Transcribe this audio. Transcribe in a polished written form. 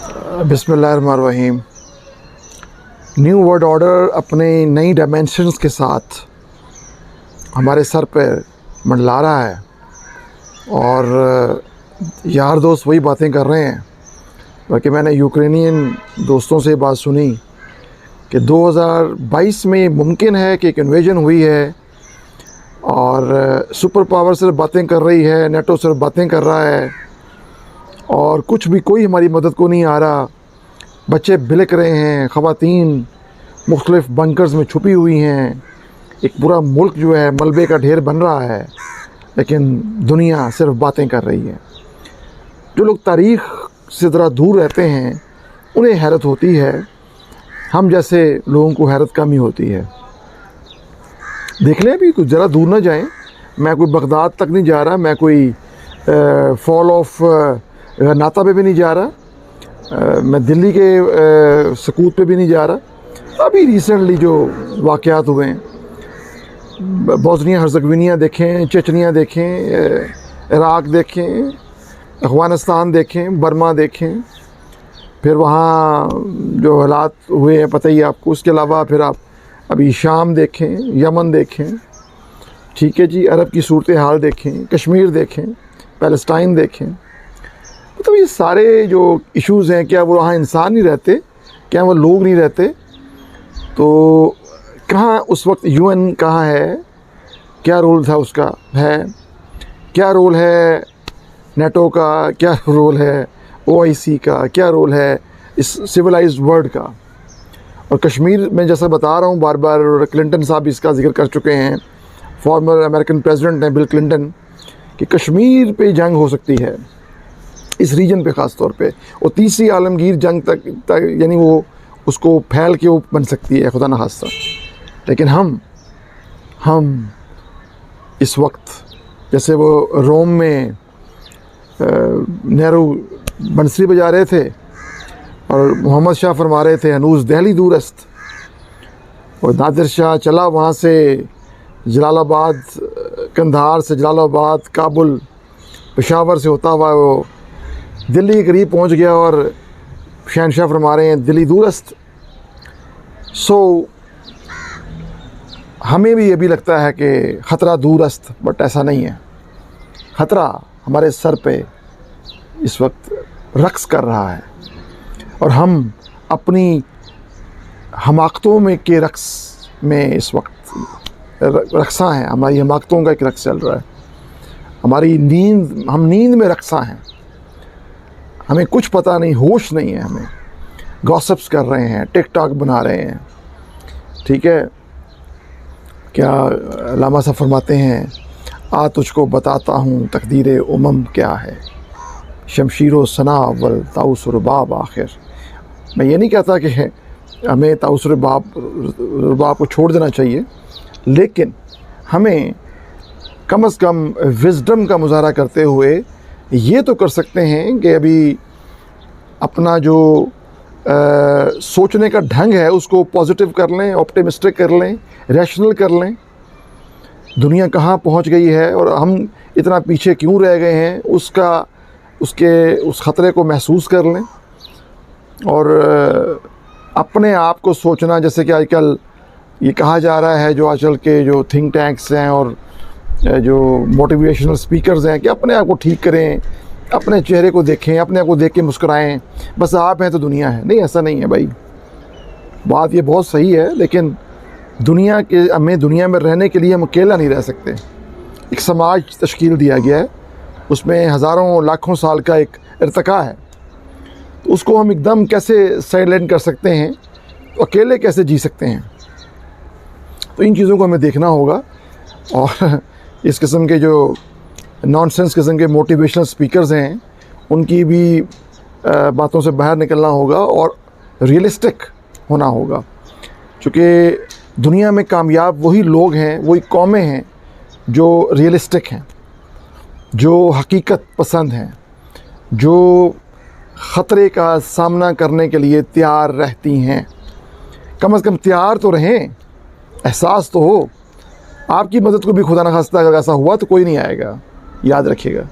बिस्मिल्लाहिर्रहमानिर्रहीम। New world order अपने नई डायमेंशंस के साथ हमारे सर पे मंडला रहा है और यार दोस्त वही बातें कर रहे हैं। बाकी मैंने यूक्रेनियन दोस्तों से बात सुनी कि 2022 में मुमकिन है कि एक इन्वेजन हुई है और सुपर पावर से बातें कर रही है, नेटो से बातें कर रहा है और कुछ भी कोई हमारी मदद को नहीं आ रहा। बच्चे बिलक रहे हैं, ख़वातीन मुख्तलिफ़ बंकर्स में छुपी हुई हैं। एक पूरा मुल्क जो है मलबे का ढेर बन रहा है, लेकिन दुनिया सिर्फ बातें कर रही है। जो लोग तारीख़ से ज़रा दूर रहते हैं उन्हें हैरत होती है, हम जैसे लोगों को हैरत कम ही होती है। देख लें, अभी कुछ ज़रा दूर ना जाएं। मैं कोई बगदाद तक नहीं जा रहा, मैं कोई फॉल ऑफ नाता पे भी नहीं जा रहा, मैं दिल्ली के सकूत पे भी नहीं जा रहा। अभी रिसेंटली जो वाक़यात हुए हैं, बोस्निया हर्ज़गोविना देखें, चेचनिया देखें, इराक़ देखें, अफ़गानिस्तान देखें, बर्मा देखें, फिर वहाँ जो हालात हुए हैं पता ही आपको। उसके अलावा फिर आप अभी शाम देखें, यमन देखें, ठीक है जी, अरब की सूरत हाल देखें, कश्मीर देखें, पैलेस्टाइन देखें। मतलब ये सारे जो इश्यूज़ हैं, क्या वो वहाँ इंसान नहीं रहते, क्या वो लोग नहीं रहते? तो कहाँ उस वक्त यूएन कहाँ है, क्या रोल था उसका है, क्या रोल है नेटो का, क्या रोल है ओआईसी का, क्या रोल है इस सिविलाइज्ड वर्ल्ड का? और कश्मीर में जैसा बता रहा हूँ बार बार, क्लिंटन साहब इसका जिक्र कर चुके हैं, फॉर्मर अमेरिकन प्रेसिडेंट हैं बिल क्लिंटन, कि कश्मीर पे जंग हो सकती है, इस रीजन पे ख़ास तौर पे, और तीसरी आलमगीर जंग तक यानी वो उसको फैल के वो बन सकती है, खुदा न खास्ता। लेकिन हम इस वक्त जैसे वो रोम में नेहरू बंसरी बजा रहे थे और मोहम्मद शाह फरमा रहे थे हनूज़ दहली दूरस्त, और नादिर शाह चला वहाँ से जलालाबाद, कंधार से जलालाबाद, काबुल, पेशावर से होता हुआ वो दिल्ली के करीब पहुँच गया और शहनशाह फरमा रहे हैं दिल्ली दूरस्त। हमें भी ये भी लगता है कि ख़तरा दूरस्त, बट ऐसा नहीं है। ख़तरा हमारे सर पे इस वक्त रक्स कर रहा है और हम अपनी हमाकतों में के रक्स में इस वक्त रक्सा हैं। हमारी हमाकतों का एक रक्स चल रहा है, हमारी नींद, हम नींद में रक्सा हैं, हमें कुछ पता नहीं, होश नहीं है, हमें गॉसिप्स कर रहे हैं, टिकटॉक बना रहे हैं, ठीक है। क्या लामा साहब फरमाते हैं, आ तुझको बताता हूँ तकदीर उमम क्या है, शमशीरो सना अव्वल ताउस रुबाब आखिर। मैं ये नहीं कहता कि हमें ताउस रुबाब को छोड़ देना चाहिए, लेकिन हमें कम से कम विज़डम का मुज़ाहरा करते हुए ये तो कर सकते हैं कि अभी अपना जो सोचने का ढंग है उसको पॉजिटिव कर लें, ऑप्टिमिस्टिक कर लें, रैशनल कर लें। दुनिया कहाँ पहुँच गई है और हम इतना पीछे क्यों रह गए हैं, उस ख़तरे को महसूस कर लें और अपने आप को सोचना। जैसे कि आजकल ये कहा जा रहा है, जो आजकल के जो थिंक टैंक्स हैं और जो मोटिवेशनल स्पीकर्स हैं, कि अपने आप को ठीक करें, अपने चेहरे को देखें, अपने आप को देख के मुस्कुराएं, बस आप हैं तो दुनिया है। नहीं, ऐसा नहीं है भाई। बात ये बहुत सही है, लेकिन हमें दुनिया में रहने के लिए हम अकेला नहीं रह सकते। एक समाज तश्कील दिया गया है, उसमें हज़ारों लाखों साल का एक इर्तिका है, तो उसको हम एकदम कैसे साइलेंट कर सकते हैं, अकेले कैसे जी सकते हैं? तो इन चीज़ों को हमें देखना होगा और इस किस्म के जो नॉनसेंस किस्म के मोटिवेशनल स्पीकर्स हैं उनकी भी बातों से बाहर निकलना होगा और रियलिस्टिक होना होगा। क्योंकि दुनिया में कामयाब वही लोग हैं, वही कौमें हैं जो रियलिस्टिक हैं, जो हकीकत पसंद हैं, जो ख़तरे का सामना करने के लिए तैयार रहती हैं। कम से कम तैयार तो रहें, एहसास तो हो। आपकी मदद को भी खुदा न खास्ता अगर ऐसा हुआ तो कोई नहीं आएगा, याद रखिएगा।